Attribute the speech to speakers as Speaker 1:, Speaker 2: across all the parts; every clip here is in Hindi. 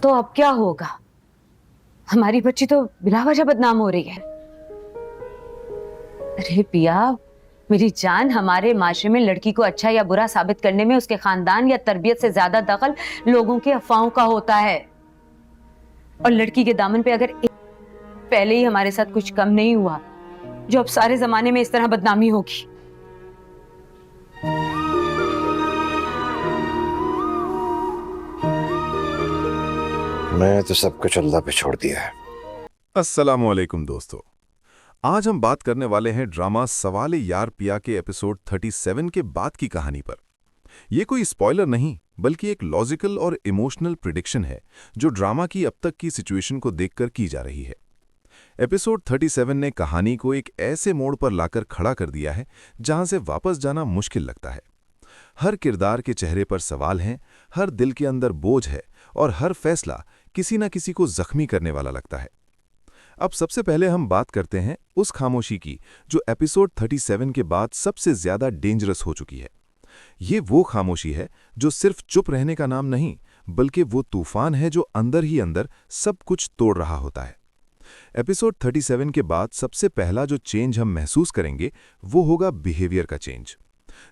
Speaker 1: तो अब क्या होगा? हमारी बच्ची तो बिला वजह बदनाम हो रही है। अरे पिया, मेरी जान, हमारे माशरे में लड़की को अच्छा या बुरा साबित करने में उसके खानदान या तरबियत से ज्यादा दखल लोगों के अफवाहों का होता है। और लड़की के दामन पे अगर पहले ही हमारे साथ कुछ कम नहीं हुआ, जो अब सारे जमाने में इस तरह बदनामी होगी।
Speaker 2: मैं तो सब कुछ अल्लाह पे छोड़ दिया है।
Speaker 3: अस्सलामुअलैकुम दोस्तों, आज हम बात करने वाले हैं ड्रामा सवाल यार पिया के एपिसोड 37 के बाद की कहानी पर। यह कोई स्पॉइलर नहीं, बल्कि एक लॉजिकल और इमोशनल प्रिडिक्शन है जो ड्रामा की अब तक की सिचुएशन को देखकर की जा रही है। एपिसोड 37 ने कहानी को एक ऐसे मोड़ पर लाकर खड़ा कर दिया है जहां से वापस जाना मुश्किल लगता है। हर किरदार के चेहरे पर सवाल हैं, हर दिल के अंदर बोझ है और हर फैसला किसी न किसी को जख्मी करने वाला लगता है। अब सबसे पहले हम बात करते हैं उस खामोशी की जो एपिसोड 37 के बाद सबसे ज्यादा डेंजरस हो चुकी है। ये वो खामोशी है जो सिर्फ चुप रहने का नाम नहीं, बल्कि वो तूफान है जो अंदर ही अंदर सब कुछ तोड़ रहा होता है। एपिसोड 37 के बाद सबसे पहला जो चेंज हम महसूस करेंगे वो होगा बिहेवियर का चेंज।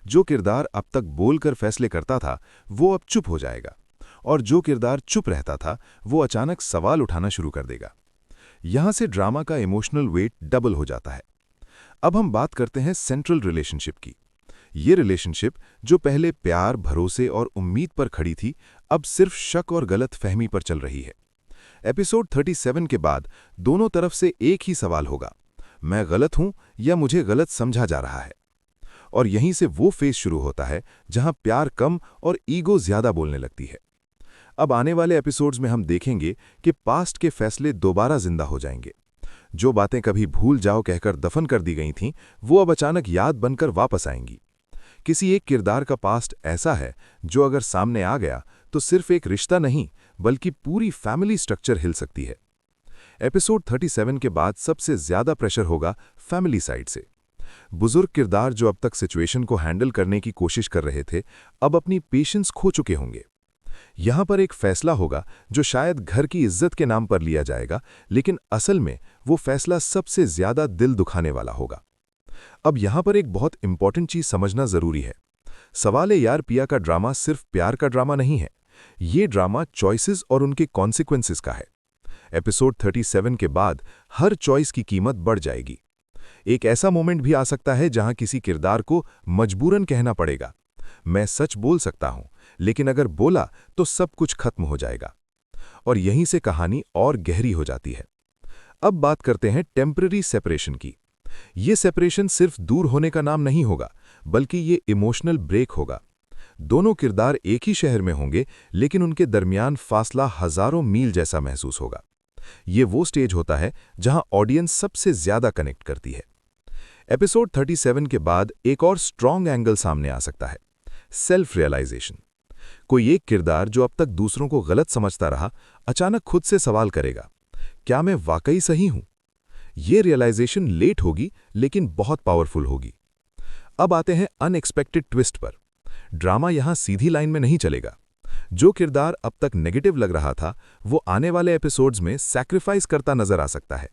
Speaker 3: जो किरदार अब तक बोलकर फैसले करता था वो अब चुप हो जाएगा, और जो किरदार चुप रहता था वो अचानक सवाल उठाना शुरू कर देगा। यहां से ड्रामा का इमोशनल वेट डबल हो जाता है। अब हम बात करते हैं सेंट्रल रिलेशनशिप की। ये रिलेशनशिप जो पहले प्यार, भरोसे और उम्मीद पर खड़ी थी, अब सिर्फ शक और गलत फहमी पर चल रही है। एपिसोड 37 के बाद दोनों तरफ से एक ही सवाल होगा, मैं गलत हूं या मुझे गलत समझा जा रहा है। और यहीं से वो फेज शुरू होता है जहां प्यार कम और ईगो ज्यादा बोलने लगती है। अब आने वाले एपिसोड्स में हम देखेंगे कि पास्ट के फैसले दोबारा जिंदा हो जाएंगे। जो बातें कभी भूल जाओ कहकर दफन कर दी गई थीं, वो अब अचानक याद बनकर वापस आएंगी। किसी एक किरदार का पास्ट ऐसा है जो अगर सामने आ गया तो सिर्फ एक रिश्ता नहीं, बल्कि पूरी फैमिली स्ट्रक्चर हिल सकती है। एपिसोड 37 के बाद सबसे ज्यादा प्रेशर होगा फैमिली साइड से। बुजुर्ग किरदार जो अब तक सिचुएशन को हैंडल करने की कोशिश कर रहे थे, अब अपनी पेशेंस खो चुके होंगे। यहां पर एक फैसला होगा जो शायद घर की इज्जत के नाम पर लिया जाएगा, लेकिन असल में वो फैसला सबसे ज्यादा दिल दुखाने वाला होगा। अब यहां पर एक बहुत इंपॉर्टेंट चीज समझना जरूरी है। सवाल यार पिया का ड्रामा सिर्फ प्यार का ड्रामा नहीं है, ये ड्रामा चॉइसेस और उनके कॉन्सिक्वेंसेस का है। एपिसोड 37 के बाद हर चॉइस की कीमत बढ़ जाएगी। एक ऐसा मोमेंट भी आ सकता है जहां किसी किरदार को मजबूरन कहना पड़ेगा, मैं सच बोल सकता हूं, लेकिन अगर बोला तो सब कुछ खत्म हो जाएगा। और यहीं से कहानी और गहरी हो जाती है। अब बात करते हैं टेम्पररी सेपरेशन की। ये सेपरेशन सिर्फ दूर होने का नाम नहीं होगा, बल्कि ये इमोशनल ब्रेक होगा। दोनों किरदार एक ही शहर में होंगे, लेकिन उनके दरमियान फासला हजारों मील जैसा महसूस होगा। ये वो स्टेज होता है जहां ऑडियंस सबसे ज्यादा कनेक्ट करती है। एपिसोड 37 के बाद एक और स्ट्रॉन्ग एंगल सामने आ सकता है, सेल्फ रियलाइजेशन। कोई एक किरदार जो अब तक दूसरों को गलत समझता रहा, अचानक खुद से सवाल करेगा, क्या मैं वाकई सही हूं? ये रियलाइजेशन लेट होगी, लेकिन बहुत पावरफुल होगी। अब आते हैं अनएक्सपेक्टेड ट्विस्ट पर। ड्रामा यहां सीधी लाइन में नहीं चलेगा। जो किरदार अब तक नेगेटिव लग रहा था, वो आने वाले एपिसोड्स में सैक्रिफाइस करता नजर आ सकता है।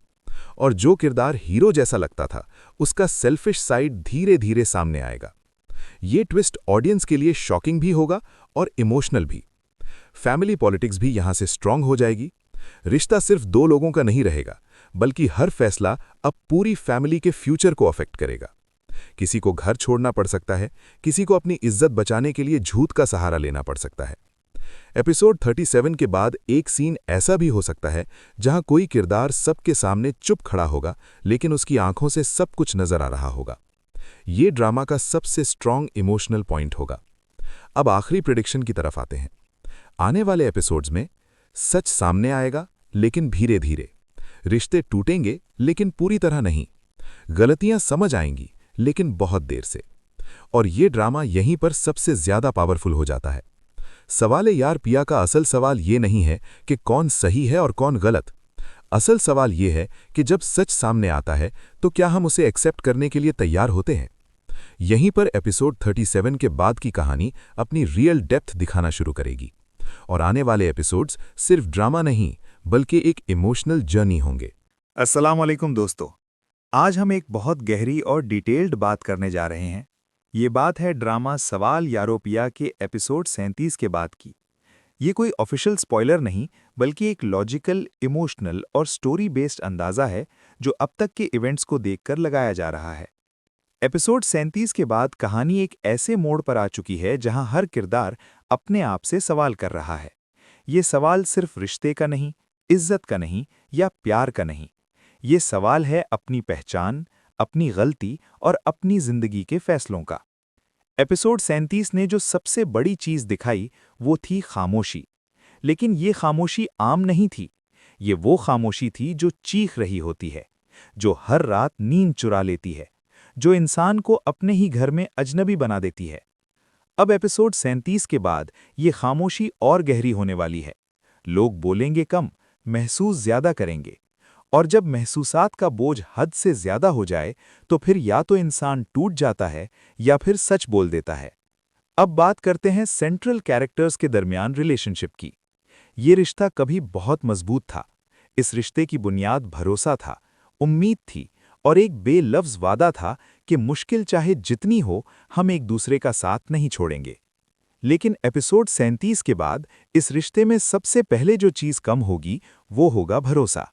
Speaker 3: और जो किरदार हीरो जैसा लगता था, उसका सेल्फिश साइड धीरे धीरे सामने आएगा। ये ट्विस्ट ऑडियंस के लिए शॉकिंग भी होगा और इमोशनल भी। फैमिली पॉलिटिक्स भी यहां से स्ट्रांग हो जाएगी। रिश्ता सिर्फ दो लोगों का नहीं रहेगा, बल्कि हर फैसला अब पूरी फैमिली के फ्यूचर को अफेक्ट करेगा। किसी को घर छोड़ना पड़ सकता है, किसी को अपनी इज्जत बचाने के लिए झूठ का सहारा लेना पड़ सकता है। एपिसोड 37 के बाद एक सीन ऐसा भी हो सकता है जहां कोई किरदार सबके सामने चुप खड़ा होगा, लेकिन उसकी आंखों से सब कुछ नजर आ रहा होगा। ये ड्रामा का सबसे स्ट्रॉन्ग इमोशनल पॉइंट होगा। अब आखिरी प्रेडिक्शन की तरफ आते हैं। आने वाले एपिसोड्स में सच सामने आएगा, लेकिन धीरे धीरे। रिश्ते टूटेंगे, लेकिन पूरी तरह नहीं। गलतियां समझ आएंगी, लेकिन बहुत देर से। और ये ड्रामा यहीं पर सबसे ज्यादा पावरफुल हो जाता है। सवाल यार पिया का असल सवाल ये नहीं है कि कौन सही है और कौन गलत। असल सवाल ये है कि जब सच सामने आता है तो क्या हम उसे एक्सेप्ट करने के लिए तैयार होते हैं। यहीं पर एपिसोड 37 के बाद की कहानी अपनी रियल डेप्थ दिखाना शुरू करेगी। और आने वाले एपिसोड्स सिर्फ ड्रामा नहीं बल्कि एक इमोशनल जर्नी होंगे।
Speaker 4: अस्सलाम वालेकुम दोस्तों, आज हम एक बहुत गहरी और डिटेल्ड बात करने जा रहे हैं। ये बात है ड्रामा सवाल यारो पिया के एपिसोड 37 के बाद की। ये कोई ऑफिशियल स्पॉइलर नहीं बल्कि एक लॉजिकल, इमोशनल और स्टोरी बेस्ड अंदाज़ा है जो अब तक के इवेंट्स को देखकर लगाया जा रहा है। एपिसोड 37 के बाद कहानी एक ऐसे मोड़ पर आ चुकी है जहां हर किरदार अपने आप से सवाल कर रहा है। ये सवाल सिर्फ रिश्ते का नहीं, इज्जत का नहीं या प्यार का नहीं। ये सवाल है अपनी पहचान, अपनी गलती और अपनी जिंदगी के फैसलों का। एपिसोड 37 ने जो सबसे बड़ी चीज दिखाई वो थी खामोशी। लेकिन ये खामोशी आम नहीं थी। ये वो खामोशी थी जो चीख रही होती है, जो हर रात नींद चुरा लेती है, जो इंसान को अपने ही घर में अजनबी बना देती है। अब एपिसोड 37 के बाद ये खामोशी और गहरी होने वाली है। लोग बोलेंगे कम, महसूस ज्यादा करेंगे। और जब महसूसात का बोझ हद से ज्यादा हो जाए तो फिर या तो इंसान टूट जाता है या फिर सच बोल देता है। अब बात करते हैं सेंट्रल कैरेक्टर्स के दरमियान रिलेशनशिप की। ये रिश्ता कभी बहुत मजबूत था। इस रिश्ते की बुनियाद भरोसा था, उम्मीद थी और एक बेलफ्ज वादा था कि मुश्किल चाहे जितनी हो, हम एक दूसरे का साथ नहीं छोड़ेंगे। लेकिन एपिसोड 37 के बाद इस रिश्ते में सबसे पहले जो चीज कम होगी वो होगा भरोसा।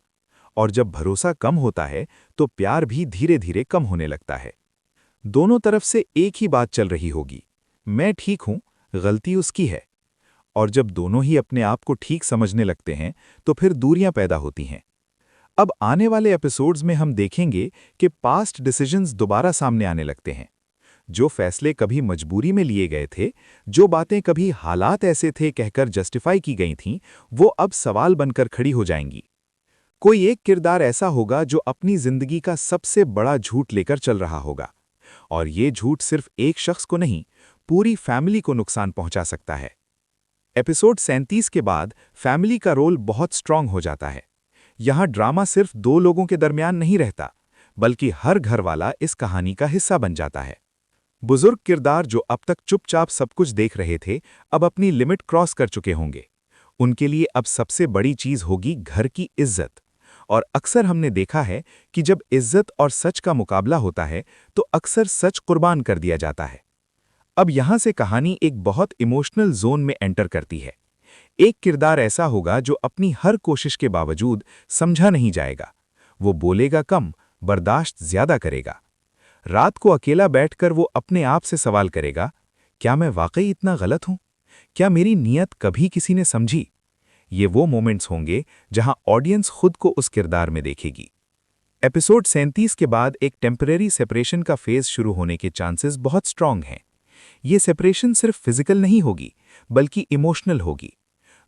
Speaker 4: और जब भरोसा कम होता है तो प्यार भी धीरे धीरे कम होने लगता है। दोनों तरफ से एक ही बात चल रही होगी, मैं ठीक हूं, गलती उसकी है। और जब दोनों ही अपने आप को ठीक समझने लगते हैं तो फिर दूरियां पैदा होती हैं। अब आने वाले एपिसोड्स में हम देखेंगे कि पास्ट डिसीजंस दोबारा सामने आने लगते हैं। जो फैसले कभी मजबूरी में लिए गए थे, जो बातें कभी हालात ऐसे थे कहकर जस्टिफाई की गई थीं, वो अब सवाल बनकर खड़ी हो जाएंगी। कोई एक किरदार ऐसा होगा जो अपनी जिंदगी का सबसे बड़ा झूठ लेकर चल रहा होगा। और ये झूठ सिर्फ एक शख्स को नहीं, पूरी फैमिली को नुकसान पहुंचा सकता है। एपिसोड 37 के बाद फैमिली का रोल बहुत स्ट्रांग हो जाता है। यहां ड्रामा सिर्फ दो लोगों के दरमियान नहीं रहता, बल्कि हर घर वाला इस कहानी का हिस्सा बन जाता है। बुजुर्ग किरदार जो अब तक चुपचाप सब कुछ देख रहे थे, अब अपनी लिमिट क्रॉस कर चुके होंगे। उनके लिए अब सबसे बड़ी चीज होगी घर की इज्जत। और अक्सर हमने देखा है कि जब इज्जत और सच का मुकाबला होता है तो अक्सर सच कुर्बान कर दिया जाता है। अब यहां से कहानी एक बहुत इमोशनल जोन में एंटर करती है। एक किरदार ऐसा होगा जो अपनी हर कोशिश के बावजूद समझा नहीं जाएगा। वो बोलेगा कम, बर्दाश्त ज्यादा करेगा। रात को अकेला बैठकर वो अपने आप से सवाल करेगा, क्या मैं वाकई इतना गलत हूं? क्या मेरी नीयत कभी किसी ने समझी? ये वो मोमेंट्स होंगे जहां ऑडियंस खुद को उस किरदार में देखेगी। एपिसोड 37 के बाद एक टेम्परेरी सेपरेशन का फेज शुरू होने के चांसेस बहुत स्ट्रांग हैं। ये सेपरेशन सिर्फ फिजिकल नहीं होगी बल्कि इमोशनल होगी।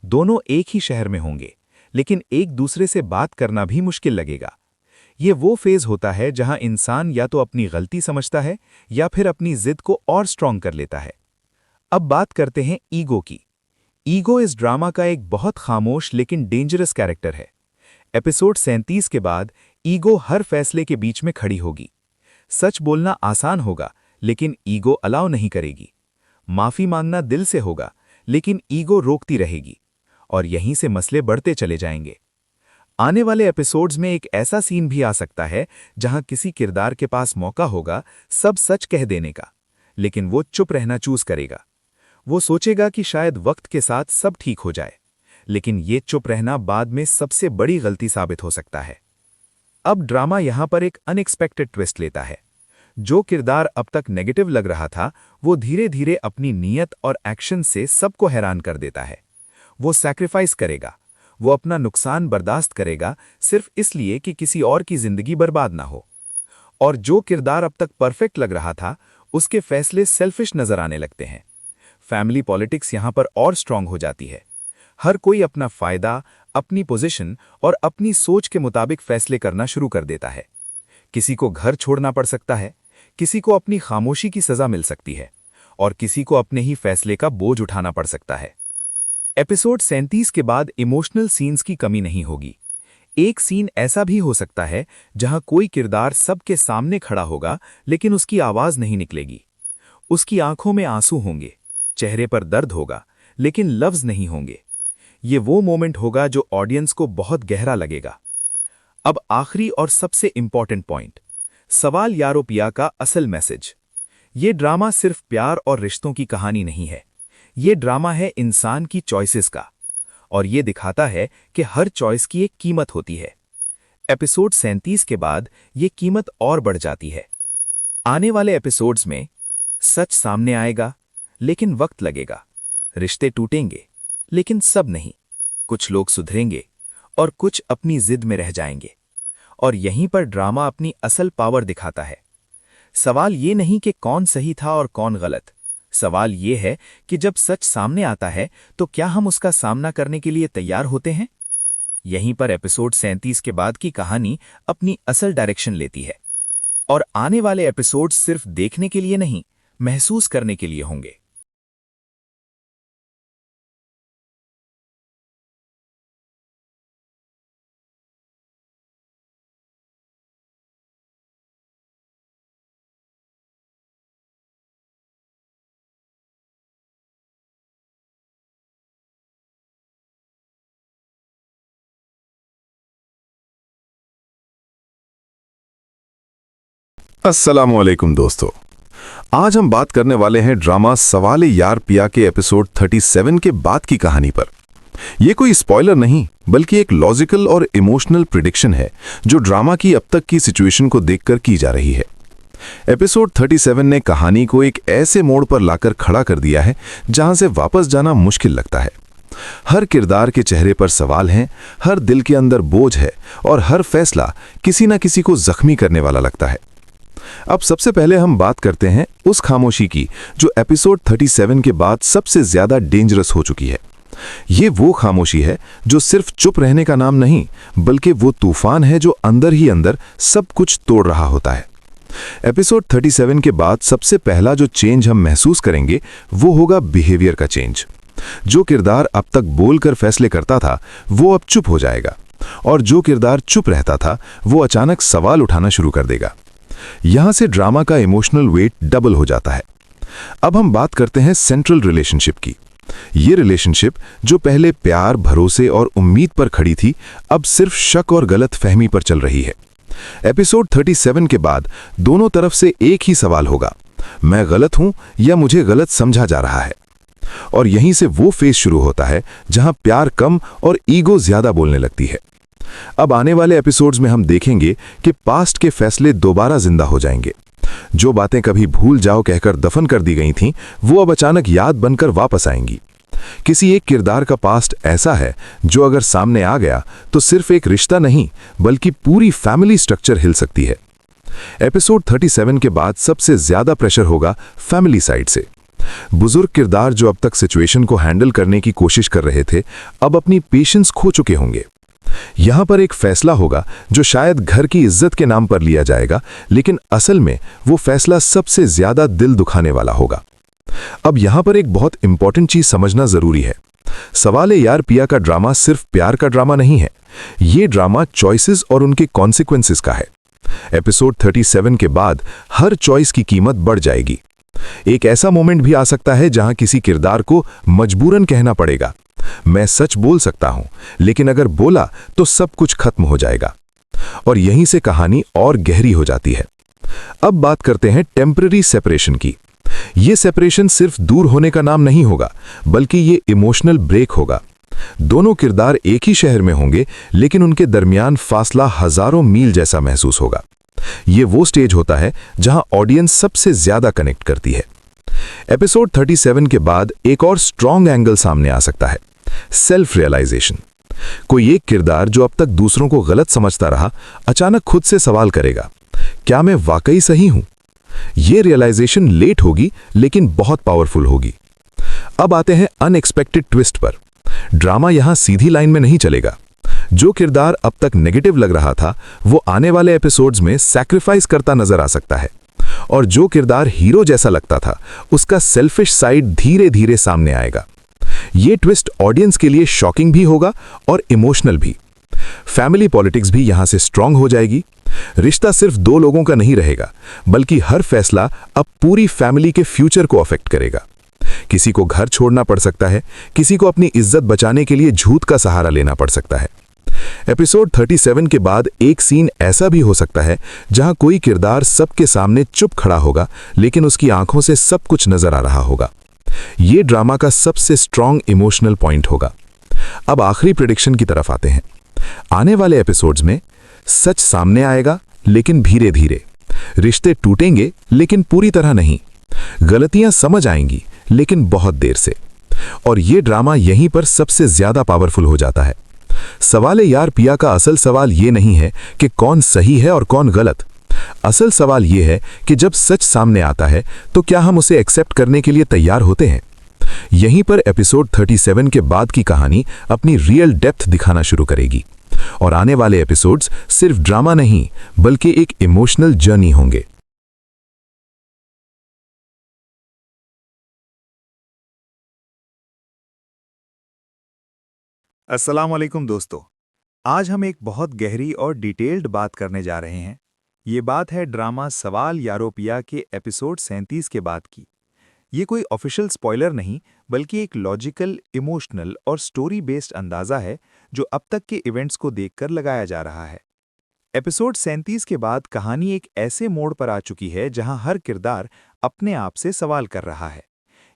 Speaker 4: दोनों एक ही शहर में होंगे, लेकिन एक दूसरे से बात करना भी मुश्किल लगेगा। ये वो फेज होता है जहां इंसान या तो अपनी गलती समझता है या फिर अपनी जिद को और स्ट्रांग कर लेता है। अब बात करते हैं ईगो की। ईगो इस ड्रामा का एक बहुत खामोश लेकिन डेंजरस कैरेक्टर है। एपिसोड 37 के बाद ईगो हर फैसले के बीच में खड़ी होगी। सच बोलना आसान होगा, लेकिन ईगो अलाउ नहीं करेगी। माफी मांगना दिल से होगा, लेकिन ईगो रोकती रहेगी। और यहीं से मसले बढ़ते चले जाएंगे। आने वाले एपिसोड्स में एक ऐसा सीन भी आ सकता है जहां किसी किरदार के पास मौका होगा सब सच कह देने का, लेकिन वो चुप रहना चूज करेगा। वो सोचेगा कि शायद वक्त के साथ सब ठीक हो जाए, लेकिन ये चुप रहना बाद में सबसे बड़ी गलती साबित हो सकता है। अब ड्रामा यहां पर एक अनएक्सपेक्टेड ट्विस्ट लेता है। जो किरदार अब तक नेगेटिव लग रहा था, वो धीरे धीरे अपनी नीयत और एक्शन से सबको हैरान कर देता है। वो सैक्रिफाइस करेगा, वो अपना नुकसान बर्दाश्त करेगा सिर्फ इसलिए कि किसी और की जिंदगी बर्बाद ना हो। और जो किरदार अब तक परफेक्ट लग रहा था, उसके फैसले सेल्फिश नजर आने लगते हैं। फैमिली पॉलिटिक्स यहां पर और स्ट्रांग हो जाती है। हर कोई अपना फायदा, अपनी पोजीशन और अपनी सोच के मुताबिक फैसले करना शुरू कर देता है। किसी को घर छोड़ना पड़ सकता है, किसी को अपनी खामोशी की सजा मिल सकती है और किसी को अपने ही फैसले का बोझ उठाना पड़ सकता है। एपिसोड 37 के बाद इमोशनल सीन्स की कमी नहीं होगी। एक सीन ऐसा भी हो सकता है जहां कोई किरदार सबके सामने खड़ा होगा, लेकिन उसकी आवाज नहीं निकलेगी। उसकी आंखों में आंसू होंगे, चेहरे पर दर्द होगा, लेकिन लफ्ज नहीं होंगे। ये वो मोमेंट होगा जो ऑडियंस को बहुत गहरा लगेगा। अब आखिरी और सबसे इंपॉर्टेंट पॉइंट, सवाल यारो पिया का असल मैसेज। ये ड्रामा सिर्फ प्यार और रिश्तों की कहानी नहीं है, ये ड्रामा है इंसान की चॉइसेस का, और ये दिखाता है कि हर चॉइस की एक कीमत होती है। एपिसोड 37 के बाद ये कीमत और बढ़ जाती है। आने वाले एपिसोड्स में सच सामने आएगा, लेकिन वक्त लगेगा। रिश्ते टूटेंगे, लेकिन सब नहीं। कुछ लोग सुधरेंगे और कुछ अपनी जिद में रह जाएंगे, और यहीं पर ड्रामा अपनी असल पावर दिखाता है। सवाल ये नहीं कि कौन सही था और कौन गलत, सवाल ये है कि जब सच सामने आता है तो क्या हम उसका सामना करने के लिए तैयार होते हैं। यहीं पर एपिसोड 37 के बाद की कहानी अपनी असल डायरेक्शन लेती है, और आने वाले एपिसोड सिर्फ देखने के लिए नहीं, महसूस करने के लिए होंगे।
Speaker 3: अस्सलामुअलैकुम दोस्तों, आज हम बात करने वाले हैं ड्रामा सवाले यार पिया के एपिसोड 37 के बाद की कहानी पर। यह कोई स्पॉइलर नहीं, बल्कि एक लॉजिकल और इमोशनल प्रिडिक्शन है जो ड्रामा की अब तक की सिचुएशन को देखकर की जा रही है। एपिसोड 37 ने कहानी को एक ऐसे मोड़ पर लाकर खड़ा कर दिया है जहां से वापस जाना मुश्किल लगता है। हर किरदार के चेहरे पर सवाल हैं, हर दिल के अंदर बोझ है, और हर फैसला किसी न किसी को जख्मी करने वाला लगता है। अब सबसे पहले हम बात करते हैं उस खामोशी की जो एपिसोड 37 के बाद सबसे ज्यादा डेंजरस हो चुकी है। ये वो खामोशी है जो सिर्फ चुप रहने का नाम नहीं, बल्कि वो तूफान है जो अंदर ही अंदर सब कुछ तोड़ रहा होता है। एपिसोड 37 के बाद सबसे पहला जो चेंज हम महसूस करेंगे वो होगा बिहेवियर का चेंज। जो किरदार अब तक बोलकर फैसले करता था वो अब चुप हो जाएगा, और जो किरदार चुप रहता था वो अचानक सवाल उठाना शुरू कर देगा। यहां से ड्रामा का इमोशनल वेट डबल हो जाता है। अब हम बात करते हैं सेंट्रल रिलेशनशिप की। ये रिलेशनशिप जो पहले प्यार, भरोसे और उम्मीद पर खड़ी थी, अब सिर्फ शक और गलत फहमी पर चल रही है। एपिसोड 37 के बाद दोनों तरफ से एक ही सवाल होगा, मैं गलत हूं या मुझे गलत समझा जा रहा है। और यहीं से वो फेज शुरू होता है जहां प्यार कम और ईगो ज्यादा बोलने लगती है। अब आने वाले एपिसोड्स में हम देखेंगे कि पास्ट के फैसले दोबारा जिंदा हो जाएंगे। जो बातें कभी भूल जाओ कहकर दफन कर दी गई थीं, वो अब अचानक याद बनकर वापस आएंगी। किसी एक किरदार का पास्ट ऐसा है जो अगर सामने आ गया तो सिर्फ एक रिश्ता नहीं, बल्कि पूरी फैमिली स्ट्रक्चर हिल सकती है। एपिसोड 37 के बाद सबसे ज्यादा प्रेशर होगा फैमिली साइड से। बुजुर्ग किरदार जो अब तक सिचुएशन को हैंडल करने की कोशिश कर रहे थे, अब अपनी पेशेंस खो चुके होंगे। यहां पर एक फैसला होगा जो शायद घर की इज्जत के नाम पर लिया जाएगा, लेकिन असल में वो फैसला सबसे ज्यादा दिल दुखाने वाला होगा। अब यहां पर एक बहुत इंपॉर्टेंट चीज समझना जरूरी है। सवाले यार पिया का ड्रामा सिर्फ प्यार का ड्रामा नहीं है, ये ड्रामा चॉइसेस और उनके कॉन्सिक्वेंसेस का है। एपिसोड 37 के बाद हर चॉइस की कीमत बढ़ जाएगी। एक ऐसा मोमेंट भी आ सकता है जहां किसी किरदार को मजबूरन कहना पड़ेगा, मैं सच बोल सकता हूं, लेकिन अगर बोला तो सब कुछ खत्म हो जाएगा। और यहीं से कहानी और गहरी हो जाती है। अब बात करते हैं टेम्पररी सेपरेशन की। यह सेपरेशन सिर्फ दूर होने का नाम नहीं होगा, बल्कि ये इमोशनल ब्रेक होगा। दोनों किरदार एक ही शहर में होंगे, लेकिन उनके दरमियान फासला हजारों मील जैसा महसूस होगा। ये वो स्टेज होता है जहां ऑडियंस सबसे ज्यादा कनेक्ट करती है। एपिसोड 37 के बाद एक और स्ट्रॉन्ग एंगल सामने आ सकता है, सेल्फ रियलाइजेशन। कोई एक किरदार जो अब तक दूसरों को गलत समझता रहा, अचानक खुद से सवाल करेगा, क्या मैं वाकई सही हूं? यह रियलाइजेशन लेट होगी, लेकिन बहुत पावरफुल होगी। अब आते हैं अनएक्सपेक्टेड ट्विस्ट पर। ड्रामा यहां सीधी लाइन में नहीं चलेगा। जो किरदार अब तक नेगेटिव लग रहा था, वो आने वाले एपिसोड्स में सैक्रिफाइस करता नजर आ सकता है, और जो किरदार हीरो जैसा लगता था, उसका सेल्फिश साइड धीरे धीरे सामने आएगा। ये ट्विस्ट ऑडियंस के लिए शॉकिंग भी होगा और इमोशनल भी। फैमिली पॉलिटिक्स भी यहां से स्ट्रांग हो जाएगी। रिश्ता सिर्फ दो लोगों का नहीं रहेगा, बल्कि हर फैसला अब पूरी फैमिली के फ्यूचर को अफेक्ट करेगा। किसी को घर छोड़ना पड़ सकता है, किसी को अपनी इज्जत बचाने के लिए झूठ का सहारा लेना पड़ सकता है। एपिसोड 37 के बाद एक सीन ऐसा भी हो सकता है जहां कोई किरदार सबके सामने चुप खड़ा होगा, लेकिन उसकी आंखों से सब कुछ नजर आ रहा होगा। ये ड्रामा का सबसे स्ट्रॉन्ग इमोशनल पॉइंट होगा। अब आखिरी प्रेडिक्शन की तरफ आते हैं। आने वाले एपिसोड्स में सच सामने आएगा, लेकिन धीरे धीरे। रिश्ते टूटेंगे, लेकिन पूरी तरह नहीं। गलतियां समझ आएंगी, लेकिन बहुत देर से। और ये ड्रामा यहीं पर सबसे ज्यादा पावरफुल हो जाता है। सवाले यार पिया का असल सवाल ये नहीं है कि कौन सही है और कौन गलत। असल सवाल ये है कि जब सच सामने आता है तो क्या हम उसे एक्सेप्ट करने के लिए तैयार होते हैं। यहीं पर एपिसोड 37 के बाद की कहानी अपनी रियल डेप्थ दिखाना शुरू करेगी, और आने वाले एपिसोड्स सिर्फ ड्रामा नहीं बल्कि एक इमोशनल जर्नी होंगे।
Speaker 4: अस्सलाम वालेकुम दोस्तों, आज हम एक बहुत गहरी और डिटेल्ड बात करने जा रहे हैं। ये बात है ड्रामा सवाल यारो पिया के एपिसोड 37 के बाद की। ये कोई ऑफिशियल स्पॉइलर नहीं, बल्कि एक लॉजिकल, इमोशनल और स्टोरी बेस्ड अंदाज़ा है जो अब तक के इवेंट्स को देखकर लगाया जा रहा है। एपिसोड 37 के बाद कहानी एक ऐसे मोड़ पर आ चुकी है जहां हर किरदार अपने आप से सवाल कर रहा है।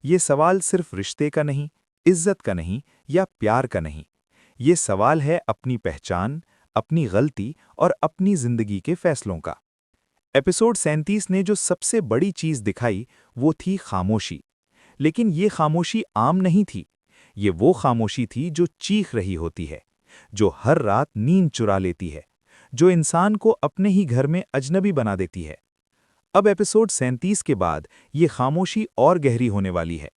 Speaker 4: ये सवाल सिर्फ रिश्ते का नहीं, इज्जत का नहीं या प्यार का नहीं। ये सवाल है अपनी पहचान, अपनी गलती और अपनी जिंदगी के फैसलों का। एपिसोड 37 ने जो सबसे बड़ी चीज दिखाई वो थी खामोशी। लेकिन ये खामोशी आम नहीं थी। ये वो खामोशी थी जो चीख रही होती है, जो हर रात नींद चुरा लेती है, जो इंसान को अपने ही घर में अजनबी बना देती है। अब एपिसोड 37 के बाद ये खामोशी और गहरी होने वाली है।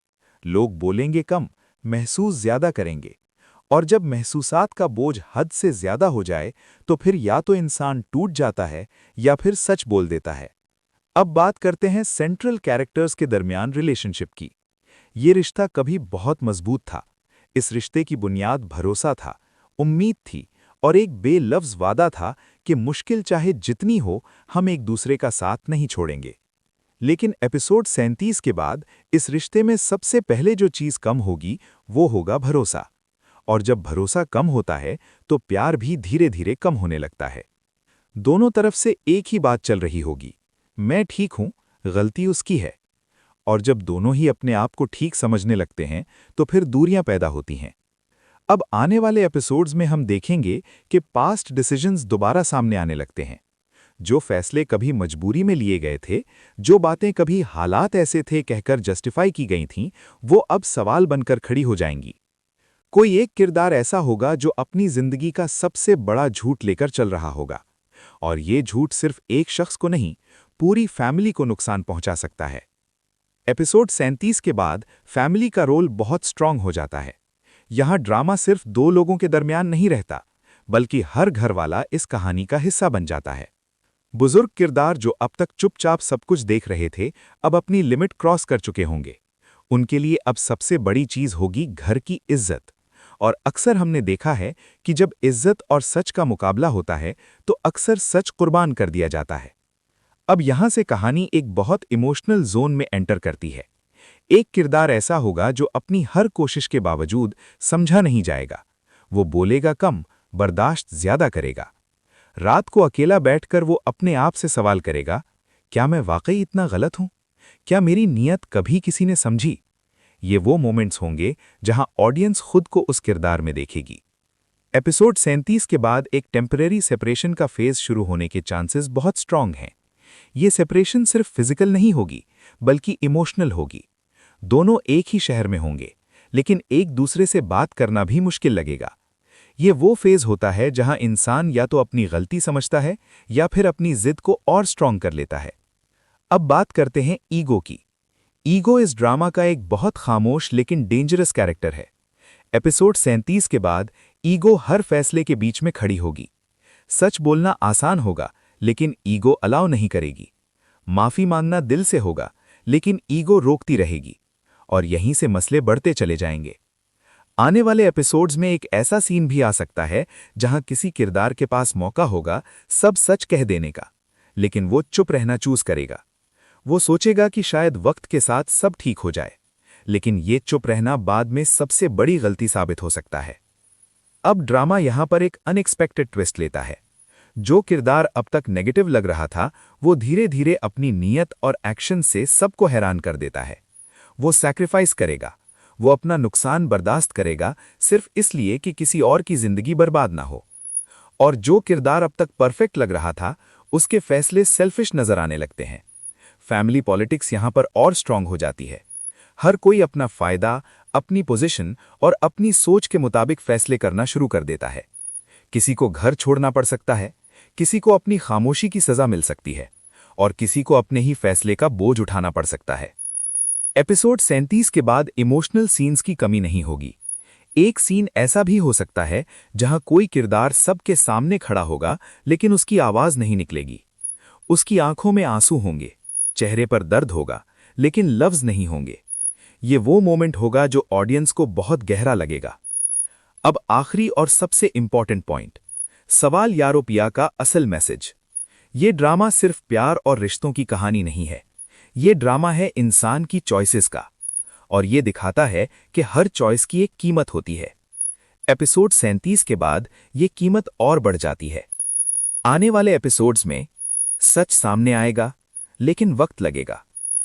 Speaker 4: लोग बोलेंगे कम, महसूस ज्यादा करेंगे। और जब महसूसात का बोझ हद से ज्यादा हो जाए तो फिर या तो इंसान टूट जाता है या फिर सच बोल देता है। अब बात करते हैं सेंट्रल कैरेक्टर्स के दरमियान रिलेशनशिप की। ये रिश्ता कभी बहुत मजबूत था। इस रिश्ते की बुनियाद भरोसा था, उम्मीद थी और एक बेलफ्ज वादा था कि मुश्किल चाहे जितनी हो, हम एक दूसरे का साथ नहीं छोड़ेंगे। लेकिन एपिसोड 37 के बाद इस रिश्ते में सबसे पहले जो चीज कम होगी वो होगा भरोसा। और जब भरोसा कम होता है तो प्यार भी धीरे धीरे कम होने लगता है। दोनों तरफ से एक ही बात चल रही होगी, मैं ठीक हूं, गलती उसकी है। और जब दोनों ही अपने आप को ठीक समझने लगते हैं तो फिर दूरियां पैदा होती हैं। अब आने वाले एपिसोड्स में हम देखेंगे कि पास्ट डिसीजंस दोबारा सामने आने लगते हैं। जो फैसले कभी मजबूरी में लिए गए थे, जो बातें कभी हालात ऐसे थे कहकर जस्टिफाई की गई थीं, वो अब सवाल बनकर खड़ी हो जाएंगी। कोई एक किरदार ऐसा होगा जो अपनी जिंदगी का सबसे बड़ा झूठ लेकर चल रहा होगा, और ये झूठ सिर्फ एक शख्स को नहीं, पूरी फैमिली को नुकसान पहुंचा सकता है। एपिसोड 37 के बाद फैमिली का रोल बहुत स्ट्रांग हो जाता है। यहां ड्रामा सिर्फ दो लोगों के दरमियान नहीं रहता, बल्कि हर घर वाला इस कहानी का हिस्सा बन जाता है। बुजुर्ग किरदार जो अब तक चुपचाप सब कुछ देख रहे थे, अब अपनी लिमिट क्रॉस कर चुके होंगे। उनके लिए अब सबसे बड़ी चीज होगी घर की इज्जत। और अक्सर हमने देखा है कि जब इज्जत और सच का मुकाबला होता है तो अक्सर सच कुर्बान कर दिया जाता है। अब यहां से कहानी एक बहुत इमोशनल जोन में एंटर करती है। एक किरदार ऐसा होगा जो अपनी हर कोशिश के बावजूद समझा नहीं जाएगा। वो बोलेगा कम, बर्दाश्त ज्यादा करेगा। रात को अकेला बैठकर वो अपने आप से सवाल करेगा, क्या मैं वाकई इतना गलत हूं? क्या मेरी नीयत कभी किसी ने समझी? ये वो मोमेंट्स होंगे जहां ऑडियंस खुद को उस किरदार में देखेगी। एपिसोड 37 के बाद एक टेम्परेरी सेपरेशन का फेज शुरू होने के चांसेस बहुत स्ट्रांग हैं। ये सेपरेशन सिर्फ फिजिकल नहीं होगी, बल्कि इमोशनल होगी। दोनों एक ही शहर में होंगे, लेकिन एक दूसरे से बात करना भी मुश्किल लगेगा। ये वो फेज होता है जहां इंसान या तो अपनी गलती समझता है या फिर अपनी जिद को और स्ट्रांग कर लेता है। अब बात करते हैं ईगो की। ईगो इस ड्रामा का एक बहुत खामोश लेकिन डेंजरस कैरेक्टर है। एपिसोड 37 के बाद ईगो हर फैसले के बीच में खड़ी होगी। सच बोलना आसान होगा, लेकिन ईगो अलाउ नहीं करेगी। माफी मांगना दिल से होगा, लेकिन ईगो रोकती रहेगी। और यहीं से मसले बढ़ते चले जाएंगे। आने वाले एपिसोड्स में एक ऐसा सीन भी आ सकता है जहां किसी किरदार के पास मौका होगा सब सच कह देने का, लेकिन वो चुप रहना चूज करेगा। वो सोचेगा कि शायद वक्त के साथ सब ठीक हो जाए, लेकिन ये चुप रहना बाद में सबसे बड़ी गलती साबित हो सकता है। अब ड्रामा यहां पर एक अनएक्सपेक्टेड ट्विस्ट लेता है। जो किरदार अब तक नेगेटिव लग रहा था, वो धीरे धीरे अपनी नीयत और एक्शन से सबको हैरान कर देता है। वो सैक्रिफाइस करेगा, वो अपना नुकसान बर्दाश्त करेगा सिर्फ इसलिए कि किसी और की जिंदगी बर्बाद ना हो। और जो किरदार अब तक परफेक्ट लग रहा था, उसके फैसले सेल्फिश नजर आने लगते हैं। फैमिली पॉलिटिक्स यहां पर और स्ट्रांग हो जाती है। हर कोई अपना फायदा, अपनी पोजीशन और अपनी सोच के मुताबिक फैसले करना शुरू कर देता है। किसी को घर छोड़ना पड़ सकता है, किसी को अपनी खामोशी की सजा मिल सकती है और किसी को अपने ही फैसले का बोझ उठाना पड़ सकता है। एपिसोड 37 के बाद इमोशनल सीन्स की कमी नहीं होगी। एक सीन ऐसा भी हो सकता है जहां कोई किरदार सबके सामने खड़ा होगा लेकिन उसकी आवाज नहीं निकलेगी। उसकी आंखों में आंसू होंगे, चेहरे पर दर्द होगा लेकिन लफ्ज नहीं होंगे। ये वो मोमेंट होगा जो ऑडियंस को बहुत गहरा लगेगा। अब आखिरी और सबसे इंपॉर्टेंट पॉइंट, सवाल यारो पिया का असल मैसेज। ये ड्रामा सिर्फ प्यार और रिश्तों की कहानी नहीं है, ये ड्रामा है इंसान की चॉइसेस का, और ये दिखाता है कि हर चॉइस की एक कीमत होती है। एपिसोड 37 के बाद ये कीमत और बढ़ जाती है। आने वाले एपिसोड्स में सच सामने आएगा लेकिन वक्त लगेगा,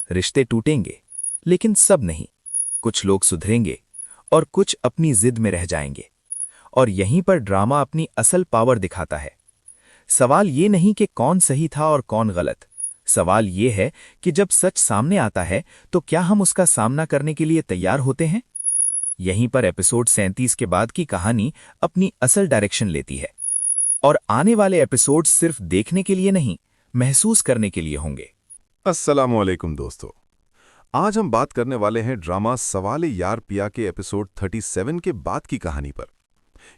Speaker 4: रिश्ते टूटेंगे लेकिन सब नहीं, कुछ लोग सुधरेंगे और कुछ अपनी जिद में रह जाएंगे। और यहीं पर ड्रामा अपनी असल पावर दिखाता है। सवाल ये नहीं कि कौन सही था और कौन गलत, सवाल ये है कि जब सच सामने आता है तो क्या हम उसका सामना करने के लिए तैयार होते हैं। यहीं पर एपिसोड 37 के बाद की कहानी अपनी असल डायरेक्शन लेती है। और आने वाले एपिसोड सिर्फ देखने के लिए नहीं, महसूस करने के लिए होंगे।
Speaker 3: अस्सलामुअलैकुम दोस्तों, आज हम बात करने वाले हैं ड्रामा सवाले यार पिया के एपिसोड 37 के बाद की कहानी पर।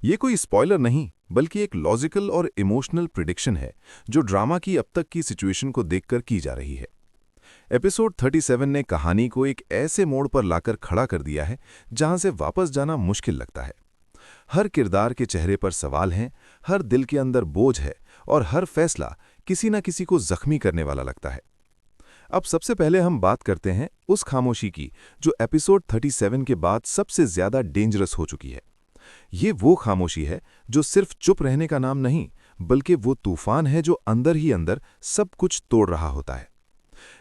Speaker 3: यह कोई स्पॉइलर नहीं बल्कि एक लॉजिकल और इमोशनल प्रिडिक्शन है जो ड्रामा की अब तक की सिचुएशन को देखकर की जा रही है। एपिसोड 37 ने कहानी को एक ऐसे मोड़ पर लाकर खड़ा कर दिया है जहां से वापस जाना मुश्किल लगता है। हर किरदार के चेहरे पर सवाल हैं, हर दिल के अंदर बोझ है और हर फैसला किसी न किसी को जख्मी करने वाला लगता है। अब सबसे पहले हम बात करते हैं उस खामोशी की जो एपिसोड 37 के बाद सबसे ज्यादा डेंजरस हो चुकी है। ये वो खामोशी है जो सिर्फ चुप रहने का नाम नहीं, बल्कि वो तूफान है जो अंदर ही अंदर सब कुछ तोड़ रहा होता है।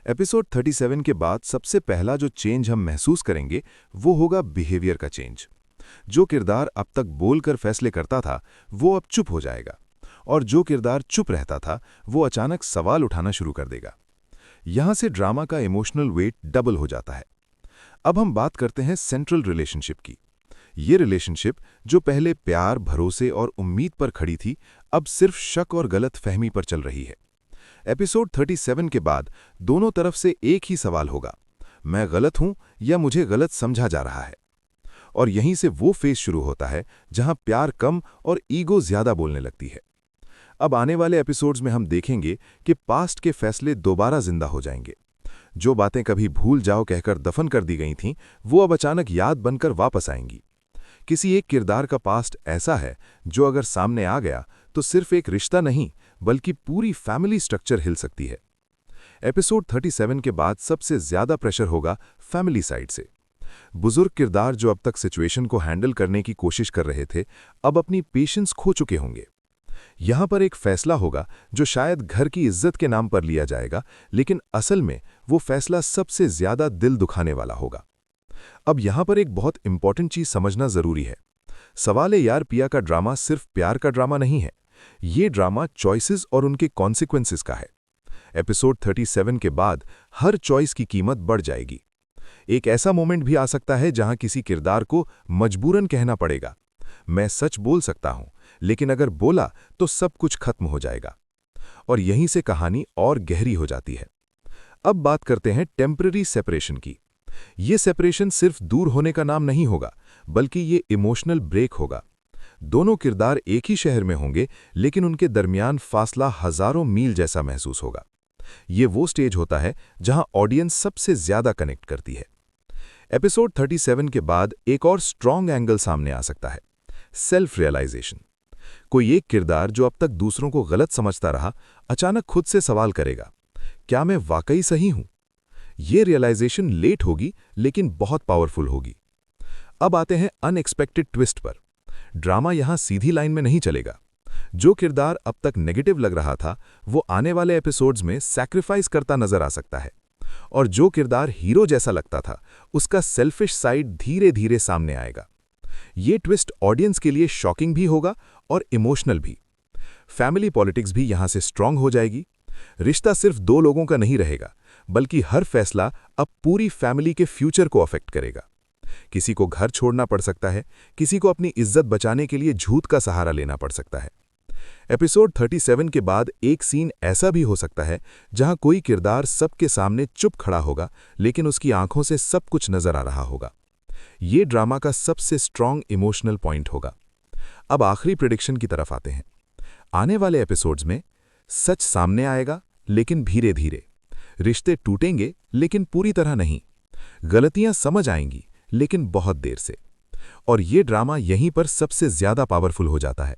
Speaker 3: एपिसोड 37 के बाद सबसे पहला जो चेंज हम महसूस करेंगे वो होगा बिहेवियर का चेंज। जो किरदार अब तक बोलकर फैसले करता था वो अब चुप हो जाएगा, और जो किरदार चुप रहता था वो अचानक सवाल उठाना शुरू कर देगा। यहां से ड्रामा का इमोशनल वेट डबल हो जाता है। अब हम बात करते हैं सेंट्रल रिलेशनशिप की। ये रिलेशनशिप जो पहले प्यार, भरोसे और उम्मीद पर खड़ी थी, अब सिर्फ शक और गलत फहमी पर चल रही है। एपिसोड 37 के बाद दोनों तरफ से एक ही सवाल होगा, मैं गलत हूं या मुझे गलत समझा जा रहा है। और यहीं से वो फेज शुरू होता है जहां प्यार कम और ईगो ज्यादा बोलने लगती है। अब आने वाले एपिसोड्स में हम देखेंगे कि पास्ट के फैसले दोबारा जिंदा हो जाएंगे। जो बातें कभी भूल जाओ कहकर दफन कर दी गई थीं, वो अब अचानक याद बनकर वापस आएंगी। किसी एक किरदार का पास्ट ऐसा है जो अगर सामने आ गया तो सिर्फ एक रिश्ता नहीं बल्कि पूरी फैमिली स्ट्रक्चर हिल सकती है। एपिसोड 37 के बाद सबसे ज्यादा प्रेशर होगा फैमिली साइड से। बुजुर्ग किरदार जो अब तक सिचुएशन को हैंडल करने की कोशिश कर रहे थे, अब अपनी पेशेंस खो चुके होंगे। यहां पर एक फैसला होगा जो शायद घर की इज्जत के नाम पर लिया जाएगा, लेकिन असल में वो फैसला सबसे ज्यादा दिल दुखाने वाला होगा। अब यहां पर एक बहुत इंपॉर्टेंट चीज समझना जरूरी है। सवाले यार पिया का ड्रामा सिर्फ प्यार का ड्रामा नहीं है, ये ड्रामा चॉइसेस और उनके कॉन्सिक्वेंसेस का है। एपिसोड 37 के बाद हर चॉइस की कीमत बढ़ जाएगी। एक ऐसा मोमेंट भी आ सकता है जहां किसी किरदार को मजबूरन कहना पड़ेगा, मैं सच बोल सकता हूं, लेकिन अगर बोला तो सब कुछ खत्म हो जाएगा। और यहीं से कहानी और गहरी हो जाती है। अब बात करते हैं टेम्पररी सेपरेशन की। ये सेपरेशन सिर्फ दूर होने का नाम नहीं होगा, बल्कि ये इमोशनल ब्रेक होगा। दोनों किरदार एक ही शहर में होंगे, लेकिन उनके दरमियान फासला हजारों मील जैसा महसूस होगा। ये वो स्टेज होता है जहां ऑडियंस सबसे ज्यादा कनेक्ट करती है। एपिसोड 37 के बाद एक और स्ट्रॉन्ग एंगल सामने आ सकता है, सेल्फ रियलाइजेशन। कोई एक किरदार जो अब तक दूसरों को गलत समझता रहा, अचानक खुद से सवाल करेगा, क्या मैं वाकई सही हूं? ये रियलाइजेशन लेट होगी लेकिन बहुत पावरफुल होगी। अब आते हैं अनएक्सपेक्टेड ट्विस्ट पर। ड्रामा यहां सीधी लाइन में नहीं चलेगा। जो किरदार अब तक नेगेटिव लग रहा था वो आने वाले एपिसोड्स में सैक्रिफाइस करता नजर आ सकता है, और जो किरदार हीरो जैसा लगता था उसका सेल्फिश साइड धीरे धीरे सामने आएगा। ये ट्विस्ट ऑडियंस के लिए शॉकिंग भी होगा और इमोशनल भी। फैमिली पॉलिटिक्स भी यहां से स्ट्रांग हो जाएगी। रिश्ता सिर्फ दो लोगों का नहीं रहेगा, बल्कि हर फैसला अब पूरी फैमिली के फ्यूचर को अफेक्ट करेगा। किसी को घर छोड़ना पड़ सकता है, किसी को अपनी इज्जत बचाने के लिए झूठ का सहारा लेना पड़ सकता है। एपिसोड 37 के बाद एक सीन ऐसा भी हो सकता है जहां कोई किरदार सबके सामने चुप खड़ा होगा, लेकिन उसकी आंखों से सब कुछ नजर आ रहा होगा। ये ड्रामा का सबसे स्ट्रांग इमोशनल पॉइंट होगा। अब आखिरी प्रेडिक्शन की तरफ आते हैं। आने वाले एपिसोड्स में सच सामने आएगा, लेकिन धीरे धीरे। रिश्ते टूटेंगे, लेकिन पूरी तरह नहीं। गलतियां समझ आएंगी, लेकिन बहुत देर से। और ये ड्रामा यहीं पर सबसे ज्यादा पावरफुल हो जाता है।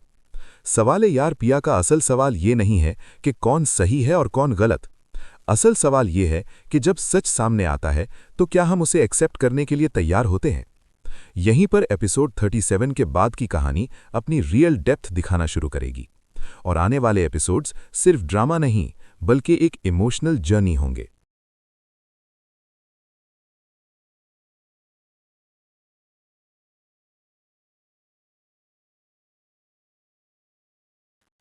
Speaker 3: सवाले यार पिया का असल सवाल ये नहीं है कि कौन सही है और कौन गलत। असल सवाल ये है कि जब सच सामने आता है तो क्या हम उसे एक्सेप्ट करने के लिए तैयार होते हैं। यहीं पर एपिसोड 37 के बाद की कहानी अपनी रियल डेप्थ दिखाना शुरू करेगी, और आने वाले एपिसोड्स सिर्फ ड्रामा नहीं बल्कि एक इमोशनल जर्नी होंगे।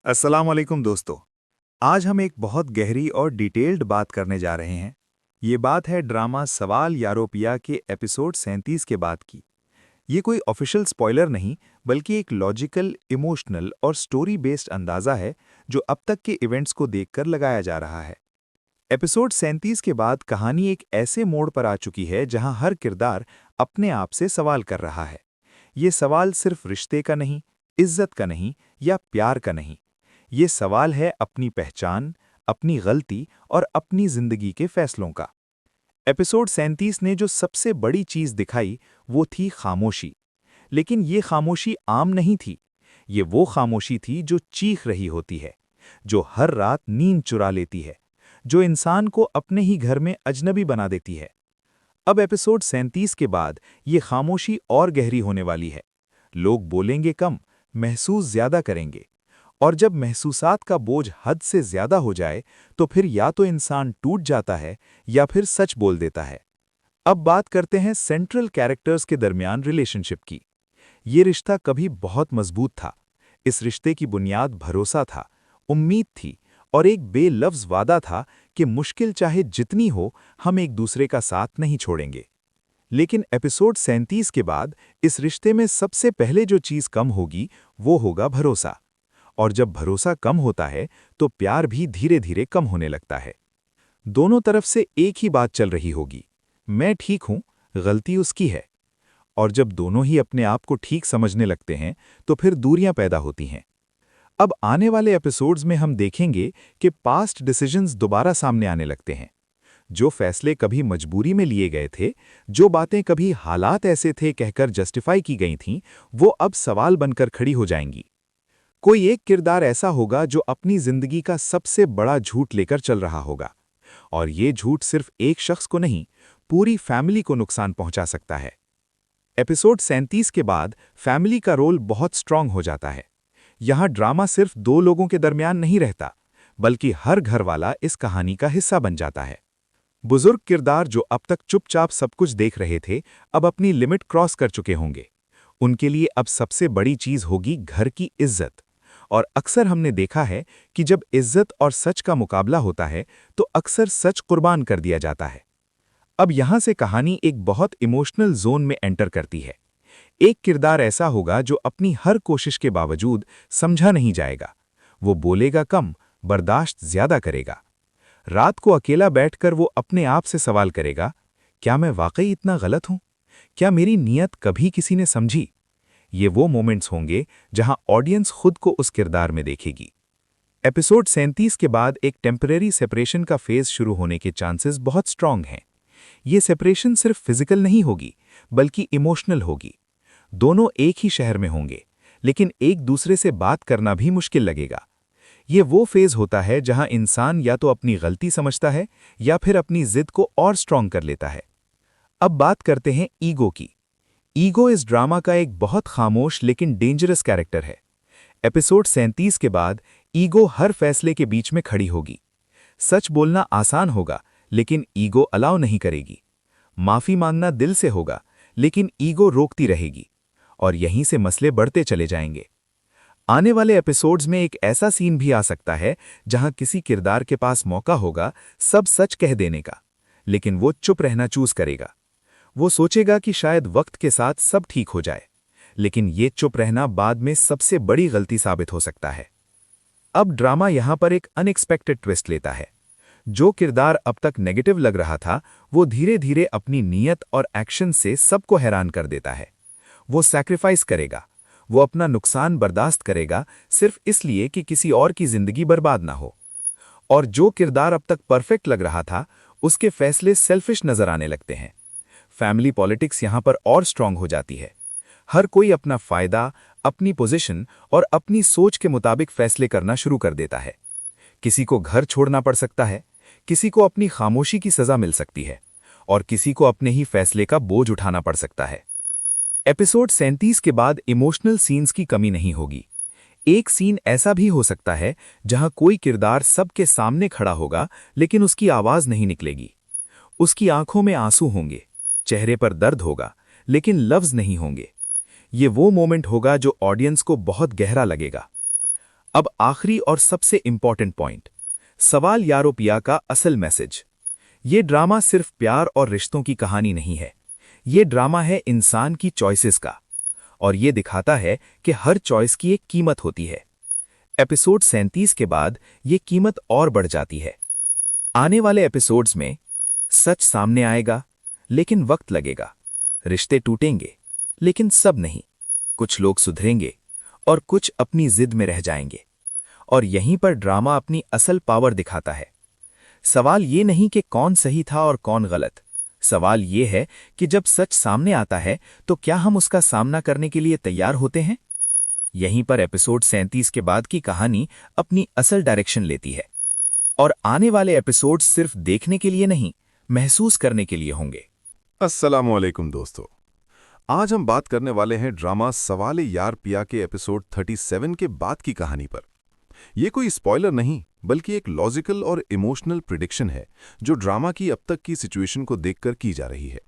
Speaker 4: अस्सलाम वालेकुम दोस्तों। आज हम एक बहुत गहरी और डिटेल्ड बात करने जा रहे हैं। ये बात है ड्रामा सवाल यारो पिया के एपिसोड 37 के बाद की। ये कोई ऑफिशियल स्पॉइलर नहीं, बल्कि एक लॉजिकल, इमोशनल और स्टोरी बेस्ड अंदाज़ा है जो अब तक के इवेंट्स को देखकर लगाया जा रहा है। एपिसोड 37 के बाद कहानी एक ऐसे मोड़ पर आ चुकी है जहां हर किरदार अपने आप से सवाल कर रहा है। ये सवाल सिर्फ रिश्ते का नहीं, इज्जत का नहीं या प्यार का नहीं। ये सवाल है अपनी पहचान, अपनी गलती और अपनी जिंदगी के फैसलों का। एपिसोड 37 ने जो सबसे बड़ी चीज दिखाई वो थी खामोशी। लेकिन ये खामोशी आम नहीं थी। ये वो खामोशी थी जो चीख रही होती है, जो हर रात नींद चुरा लेती है, जो इंसान को अपने ही घर में अजनबी बना देती है। अब एपिसोड 37 के बाद ये खामोशी और गहरी होने वाली है। लोग बोलेंगे कम, महसूस ज्यादा करेंगे। और जब महसूसात का बोझ हद से ज्यादा हो जाए तो फिर या तो इंसान टूट जाता है या फिर सच बोल देता है। अब बात करते हैं सेंट्रल कैरेक्टर्स के दरमियान रिलेशनशिप की। ये रिश्ता कभी बहुत मजबूत था। इस रिश्ते की बुनियाद भरोसा था, उम्मीद थी और एक बेलफ्ज वादा था कि मुश्किल चाहे जितनी हो, हम एक दूसरे का साथ नहीं छोड़ेंगे। लेकिन एपिसोड 37 के बाद इस रिश्ते में सबसे पहले जो चीज कम होगी वो होगा भरोसा। और जब भरोसा कम होता है तो प्यार भी धीरे धीरे कम होने लगता है। दोनों तरफ से एक ही बात चल रही होगी, मैं ठीक हूं, गलती उसकी है। और जब दोनों ही अपने आप को ठीक समझने लगते हैं तो फिर दूरियां पैदा होती हैं। अब आने वाले एपिसोड्स में हम देखेंगे कि पास्ट डिसीजंस दोबारा सामने आने लगते हैं। जो फैसले कभी मजबूरी में लिए गए थे, जो बातें कभी हालात ऐसे थे कहकर जस्टिफाई की गई थीं, वो अब सवाल बनकर खड़ी हो जाएंगी। कोई एक किरदार ऐसा होगा जो अपनी जिंदगी का सबसे बड़ा झूठ लेकर चल रहा होगा, और ये झूठ सिर्फ एक शख्स को नहीं, पूरी फैमिली को नुकसान पहुंचा सकता है। एपिसोड 37 के बाद फैमिली का रोल बहुत स्ट्रांग हो जाता है। यहां ड्रामा सिर्फ दो लोगों के दरमियान नहीं रहता, बल्कि हर घर वाला इस कहानी का हिस्सा बन जाता है। बुजुर्ग किरदार जो अब तक चुपचाप सब कुछ देख रहे थे, अब अपनी लिमिट क्रॉस कर चुके होंगे। उनके लिए अब सबसे बड़ी चीज होगी घर की इज्जत। और अक्सर हमने देखा है कि जब इज्जत और सच का मुकाबला होता है तो अक्सर सच कुर्बान कर दिया जाता है। अब यहां से कहानी एक बहुत इमोशनल जोन में एंटर करती है। एक किरदार ऐसा होगा जो अपनी हर कोशिश के बावजूद समझा नहीं जाएगा। वो बोलेगा कम, बर्दाश्त ज्यादा करेगा। रात को अकेला बैठकर वो अपने आप से सवाल करेगा, क्या मैं वाकई इतना गलत हूं? क्या मेरी नीयत कभी किसी ने समझी? ये वो मोमेंट्स होंगे जहां ऑडियंस खुद को उस किरदार में देखेगी। एपिसोड 37 के बाद एक टेम्परेरी सेपरेशन का फेज शुरू होने के चांसेस बहुत स्ट्रांग हैं। ये सेपरेशन सिर्फ फिजिकल नहीं होगी, बल्कि इमोशनल होगी। दोनों एक ही शहर में होंगे, लेकिन एक दूसरे से बात करना भी मुश्किल लगेगा। ये वो फेज होता है जहां इंसान या तो अपनी गलती समझता है या फिर अपनी जिद को और स्ट्रॉन्ग कर लेता है। अब बात करते हैं ईगो की। ईगो इस ड्रामा का एक बहुत खामोश लेकिन डेंजरस कैरेक्टर है। एपिसोड 37 के बाद ईगो हर फैसले के बीच में खड़ी होगी। सच बोलना आसान होगा, लेकिन ईगो अलाउ नहीं करेगी। माफी मांगना दिल से होगा, लेकिन ईगो रोकती रहेगी। और यहीं से मसले बढ़ते चले जाएंगे। आने वाले एपिसोड्स में एक ऐसा सीन भी आ सकता है जहां किसी किरदार के पास मौका होगा सब सच कह देने का, लेकिन वो चुप रहना चूज करेगा। वो सोचेगा कि शायद वक्त के साथ सब ठीक हो जाए, लेकिन ये चुप रहना बाद में सबसे बड़ी गलती साबित हो सकता है। अब ड्रामा यहां पर एक अनएक्सपेक्टेड ट्विस्ट लेता है। जो किरदार अब तक नेगेटिव लग रहा था, वो धीरे धीरे अपनी नीयत और एक्शन से सबको हैरान कर देता है। वो सैक्रिफाइस करेगा, वो अपना नुकसान बर्दाश्त करेगा सिर्फ इसलिए कि किसी और की जिंदगी बर्बाद ना हो। और जो किरदार अब तक परफेक्ट लग रहा था, उसके फैसले सेल्फिश नजर आने लगते हैं। फैमिली पॉलिटिक्स यहां पर और स्ट्रांग हो जाती है। हर कोई अपना फायदा, अपनी पोजीशन और अपनी सोच के मुताबिक फैसले करना शुरू कर देता है। किसी को घर छोड़ना पड़ सकता है, किसी को अपनी खामोशी की सजा मिल सकती है, और किसी को अपने ही फैसले का बोझ उठाना पड़ सकता है। एपिसोड 37 के बाद इमोशनल सीन्स की कमी नहीं होगी। एक सीन ऐसा भी हो सकता है जहां कोई किरदार सबके सामने खड़ा होगा, लेकिन उसकी आवाज नहीं निकलेगी। उसकी आंखों में आंसू होंगे, चेहरे पर दर्द होगा, लेकिन लफ्ज नहीं होंगे। ये वो मोमेंट होगा जो ऑडियंस को बहुत गहरा लगेगा। अब आखिरी और सबसे इंपॉर्टेंट पॉइंट, सवाल यारो पिया का असल मैसेज। ये ड्रामा सिर्फ प्यार और रिश्तों की कहानी नहीं है। ये ड्रामा है इंसान की चॉइसेस का, और ये दिखाता है कि हर चॉइस की एक कीमत होती है। एपिसोड 37 के बाद ये कीमत और बढ़ जाती है। आने वाले एपिसोड्स में सच सामने आएगा, लेकिन वक्त लगेगा। रिश्ते टूटेंगे, लेकिन सब नहीं। कुछ लोग सुधरेंगे और कुछ अपनी जिद में रह जाएंगे। और यहीं पर ड्रामा अपनी असल पावर दिखाता है। सवाल ये नहीं कि कौन सही था और कौन गलत। सवाल ये है कि जब सच सामने आता है तो क्या हम उसका सामना करने के लिए तैयार होते हैं। यहीं पर एपिसोड 37 के बाद की कहानी अपनी असल डायरेक्शन लेती है। और आने वाले एपिसोड सिर्फ देखने के लिए नहीं, महसूस करने के लिए होंगे।
Speaker 3: अस्सलामुअलैकुम दोस्तों, आज हम बात करने वाले हैं ड्रामा सवाले यार पिया के एपिसोड 37 के बाद की कहानी पर। यह कोई स्पॉइलर नहीं, बल्कि एक लॉजिकल और इमोशनल प्रिडिक्शन है जो ड्रामा की अब तक की सिचुएशन को देखकर की जा रही है।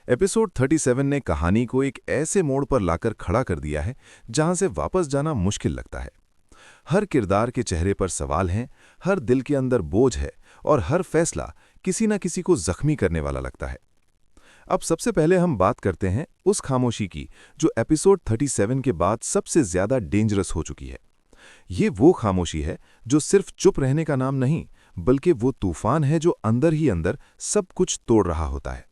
Speaker 3: एपिसोड 37 ने कहानी को एक ऐसे मोड़ पर लाकर खड़ा कर दिया है जहां से वापस जाना मुश्किल लगता है। हर किरदार के चेहरे पर सवाल हैं, हर दिल के अंदर बोझ है, और हर फैसला किसी न किसी को जख्मी करने वाला लगता है। अब सबसे पहले हम बात करते हैं उस खामोशी की जो एपिसोड 37 के बाद सबसे ज्यादा डेंजरस हो चुकी है। ये वो खामोशी है जो सिर्फ चुप रहने का नाम नहीं, बल्कि वो तूफान है जो अंदर ही अंदर सब कुछ तोड़ रहा होता है।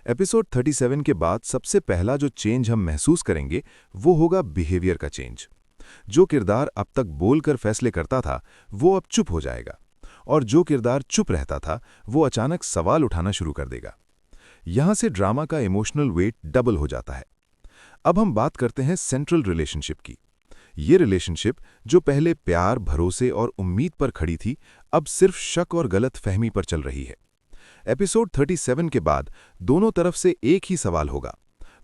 Speaker 3: एपिसोड 37 के बाद सबसे पहला जो चेंज हम महसूस करेंगे वो होगा बिहेवियर का चेंज। जो किरदार अब तक बोलकर फैसले करता था वो अब चुप हो जाएगा, और जो किरदार चुप रहता था वो अचानक सवाल उठाना शुरू कर देगा। यहां से ड्रामा का इमोशनल वेट डबल हो जाता है। अब हम बात करते हैं सेंट्रल रिलेशनशिप की। ये रिलेशनशिप जो पहले प्यार, भरोसे और उम्मीद पर खड़ी थी, अब सिर्फ शक और गलत फहमी पर चल रही है। एपिसोड 37 के बाद दोनों तरफ से एक ही सवाल होगा,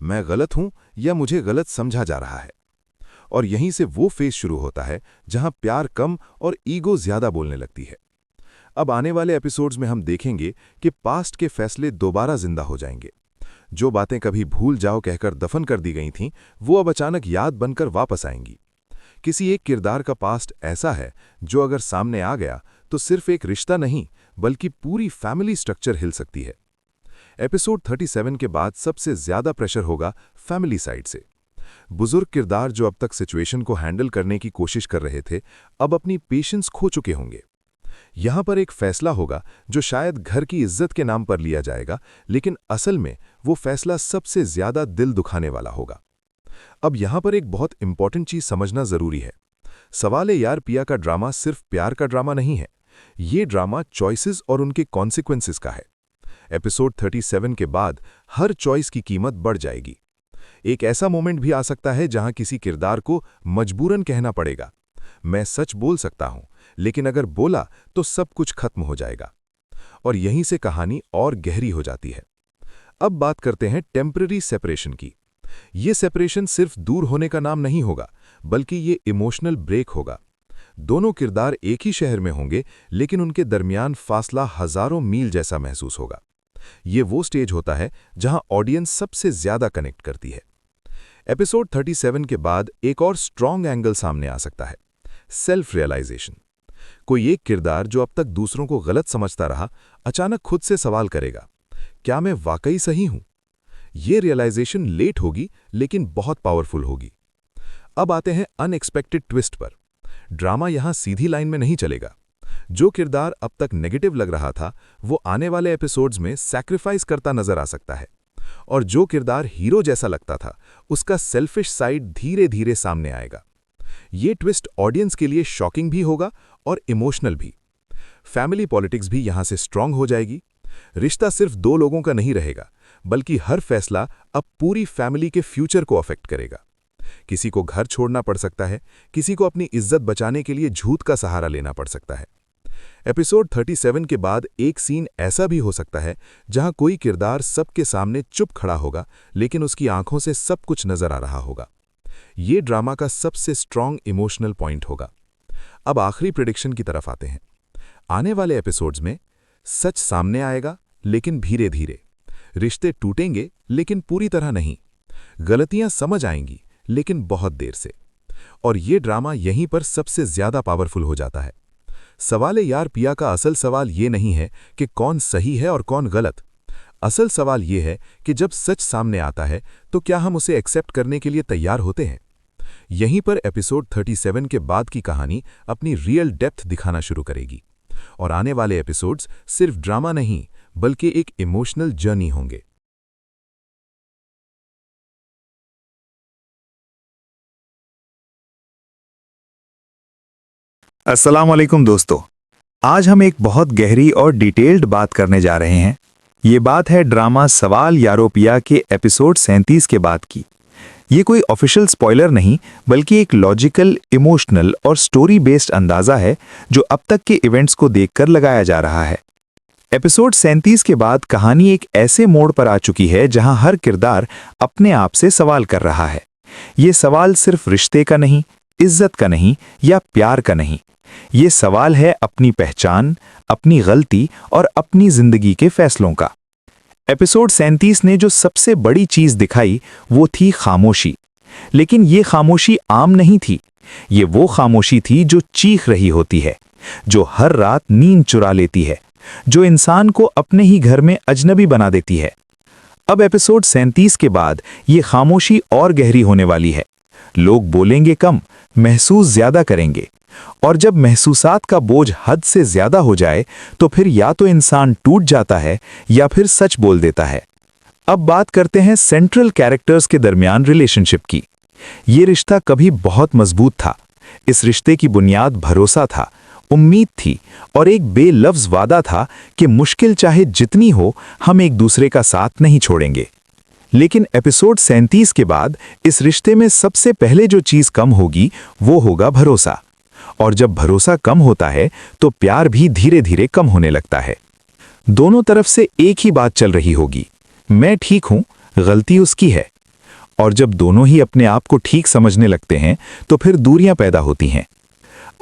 Speaker 3: मैं गलत हूं या मुझे गलत समझा जा रहा है। और यहीं से वो फेज शुरू होता है जहां प्यार कम और ईगो ज्यादा बोलने लगती है। अब आने वाले एपिसोड्स में हम देखेंगे कि पास्ट के फैसले दोबारा जिंदा हो जाएंगे। जो बातें कभी भूल जाओ कहकर दफन कर दी गई थीं, वो अब अचानक याद बनकर वापस आएंगी। किसी एक किरदार का पास्ट ऐसा है जो अगर सामने आ गया तो सिर्फ एक रिश्ता नहीं, बल्कि पूरी फैमिली स्ट्रक्चर हिल सकती है। एपिसोड 37 के बाद सबसे ज्यादा प्रेशर होगा फैमिली साइड से। बुजुर्ग किरदार जो अब तक सिचुएशन को हैंडल करने की कोशिश कर रहे थे, अब अपनी पेशेंस खो चुके होंगे। यहां पर एक फैसला होगा जो शायद घर की इज्जत के नाम पर लिया जाएगा, लेकिन असल में वो फैसला सबसे ज्यादा दिल दुखाने वाला होगा। अब यहां पर एक बहुत इंपॉर्टेंट चीज समझना जरूरी है। सवाले यार पिया का ड्रामा सिर्फ प्यार का ड्रामा नहीं है, ये ड्रामा चॉइसेस और उनके कॉन्सिक्वेंसेस का है। एपिसोड 37 के बाद हर चॉइस की कीमत बढ़ जाएगी। एक ऐसा मोमेंट भी आ सकता है जहां किसी किरदार को मजबूरन कहना पड़ेगा, मैं सच बोल सकता हूं, लेकिन अगर बोला तो सब कुछ खत्म हो जाएगा। और यहीं से कहानी और गहरी हो जाती है। अब बात करते हैं टेम्पररी सेपरेशन की। ये सेपरेशन सिर्फ दूर होने का नाम नहीं होगा, बल्कि ये इमोशनल ब्रेक होगा। दोनों किरदार एक ही शहर में होंगे, लेकिन उनके दरमियान फासला हजारों मील जैसा महसूस होगा। ये वो स्टेज होता है जहां ऑडियंस सबसे ज्यादा कनेक्ट करती है। एपिसोड 37 के बाद एक और स्ट्रॉन्ग एंगल सामने आ सकता है, सेल्फ रियलाइजेशन। कोई एक किरदार जो अब तक दूसरों को गलत समझता रहा, अचानक खुद से सवाल करेगा, क्या मैं वाकई सही हूं? ये रियलाइजेशन लेट होगी, लेकिन बहुत पावरफुल होगी। अब आते हैं अनएक्सपेक्टेड ट्विस्ट पर। ड्रामा यहां सीधी लाइन में नहीं चलेगा। जो किरदार अब तक नेगेटिव लग रहा था, वो आने वाले एपिसोड्स में सैक्रिफाइस करता नजर आ सकता है। और जो किरदार हीरो जैसा लगता था, उसका सेल्फिश साइड धीरे धीरे सामने आएगा। ये ट्विस्ट ऑडियंस के लिए शॉकिंग भी होगा और इमोशनल भी। फैमिली पॉलिटिक्स भी यहां से स्ट्रांग हो जाएगी। रिश्ता सिर्फ दो लोगों का नहीं रहेगा, बल्कि हर फैसला अब पूरी फैमिली के फ्यूचर को अफेक्ट करेगा। किसी को घर छोड़ना पड़ सकता है, किसी को अपनी इज्जत बचाने के लिए झूठ का सहारा लेना पड़ सकता है। एपिसोड 37 के बाद एक सीन ऐसा भी हो सकता है जहां कोई किरदार सबके सामने चुप खड़ा होगा, लेकिन उसकी आंखों से सब कुछ नजर आ रहा होगा। ये ड्रामा का सबसे स्ट्रॉन्ग इमोशनल पॉइंट होगा। अब आखिरी प्रेडिक्शन की तरफ आते हैं। आने वाले एपिसोड्स में सच सामने आएगा, लेकिन धीरे धीरे। रिश्ते टूटेंगे, लेकिन पूरी तरह नहीं। गलतियां समझ आएंगी, लेकिन बहुत देर से। और ये ड्रामा यहीं पर सबसे ज्यादा पावरफुल हो जाता है। सवाले यार पिया का असल सवाल ये नहीं है कि कौन सही है और कौन गलत। असल सवाल ये है कि जब सच सामने आता है, तो क्या हम उसे एक्सेप्ट करने के लिए तैयार होते हैं? यहीं पर एपिसोड 37 के बाद की कहानी अपनी रियल डेप्थ दिखाना शुरू करेगी। और आने वाले एपिसोड्स सिर्फ ड्रामा नहीं, बल्कि एक इमोशनल जर्नी होंगे।
Speaker 4: अस्सलाम वालेकुम दोस्तों, आज हम एक बहुत गहरी और डिटेल्ड बात करने जा रहे हैं। ये बात है ड्रामा सवाल यारो पिया के एपिसोड 37 के बाद की। ये कोई ऑफिशियल स्पॉइलर नहीं, बल्कि एक लॉजिकल, इमोशनल और स्टोरी बेस्ड अंदाजा है जो अब तक के इवेंट्स को देखकर लगाया जा रहा है। एपिसोड 37 के बाद कहानी एक ऐसे मोड़ पर आ चुकी है जहां हर किरदार अपने आप से सवाल कर रहा है। ये सवाल सिर्फ रिश्ते का नहीं, इज्जत का नहीं या प्यार का नहीं। ये सवाल है अपनी पहचान, अपनी गलती और अपनी जिंदगी के फैसलों का। एपिसोड 37 ने जो सबसे बड़ी चीज दिखाई वो थी खामोशी। लेकिन ये खामोशी आम नहीं थी। ये वो खामोशी थी जो चीख रही होती है, जो हर रात नींद चुरा लेती है, जो इंसान को अपने ही घर में अजनबी बना देती है। अब एपिसोड 37 के बाद ये खामोशी और गहरी होने वाली है। लोग बोलेंगे कम, महसूस ज्यादा करेंगे। और जब महसूसात का बोझ हद से ज्यादा हो जाए, तो फिर या तो इंसान टूट जाता है या फिर सच बोल देता है। अब बात करते हैं सेंट्रल कैरेक्टर्स के दरमियान रिलेशनशिप की। ये रिश्ता कभी बहुत मजबूत था। इस रिश्ते की बुनियाद भरोसा था, उम्मीद थी और एक बेलफ्ज वादा था कि मुश्किल चाहे जितनी हो, हम एक दूसरे का साथ नहीं छोड़ेंगे। लेकिन एपिसोड 37 के बाद इस रिश्ते में सबसे पहले जो चीज कम होगी वो होगा भरोसा। और जब भरोसा कम होता है तो प्यार भी धीरे धीरे कम होने लगता है। दोनों तरफ से एक ही बात चल रही होगी, मैं ठीक हूं, गलती उसकी है। और जब दोनों ही अपने आप को ठीक समझने लगते हैं तो फिर दूरियां पैदा होती हैं।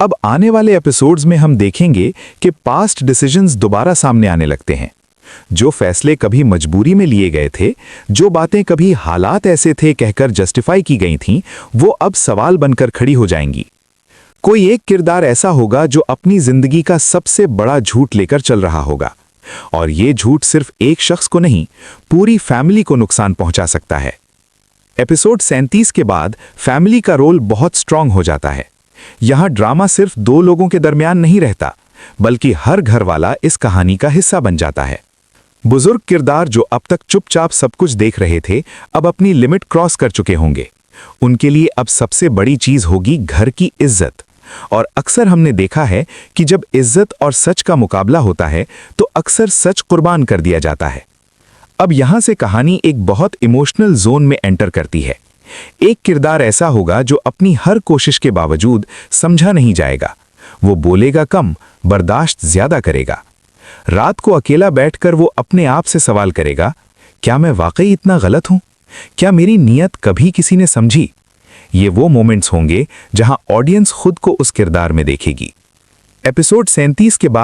Speaker 4: अब आने वाले एपिसोड्स में हम देखेंगे कि पास्ट डिसीजंस दोबारा सामने आने लगते हैं। जो फैसले कभी मजबूरी में लिए गए थे, जो बातें कभी हालात ऐसे थे कहकर जस्टिफाई की गई थीं, वो अब सवाल बनकर खड़ी हो जाएंगी। कोई एक किरदार ऐसा होगा जो अपनी जिंदगी का सबसे बड़ा झूठ लेकर चल रहा होगा। और ये झूठ सिर्फ एक शख्स को नहीं, पूरी फैमिली को नुकसान पहुंचा सकता है। एपिसोड 37 के बाद फैमिली का रोल बहुत स्ट्रांग हो जाता है। यहां ड्रामा सिर्फ दो लोगों के दरमियान नहीं रहता, बल्कि हर घर वाला इस कहानी का हिस्सा बन जाता है। बुजुर्ग किरदार जो अब तक चुपचाप सब कुछ देख रहे थे, अब अपनी लिमिट क्रॉस कर चुके होंगे। उनके लिए अब सबसे बड़ी चीज होगी घर की इज्जत। और अक्सर हमने देखा है कि जब इज्जत और सच का मुकाबला होता है तो अक्सर सच कुर्बान कर दिया जाता है। अब यहां से कहानी एक बहुत इमोशनल जोन में एंटर करती है। एक किरदार ऐसा होगा जो अपनी हर कोशिश के बावजूद समझा नहीं जाएगा। वो बोलेगा कम, बर्दाश्त ज्यादा करेगा। रात को अकेला बैठकर वो अपने आप से सवाल करेगा, क्या मैं वाकई इतना गलत हूं? क्या मेरी नीयत कभी किसी ने समझी? ये वो मोमेंट्स होंगे जहां ऑडियंस खुद को उस किरदार में देखेगी। एपिसोड 37 के बाद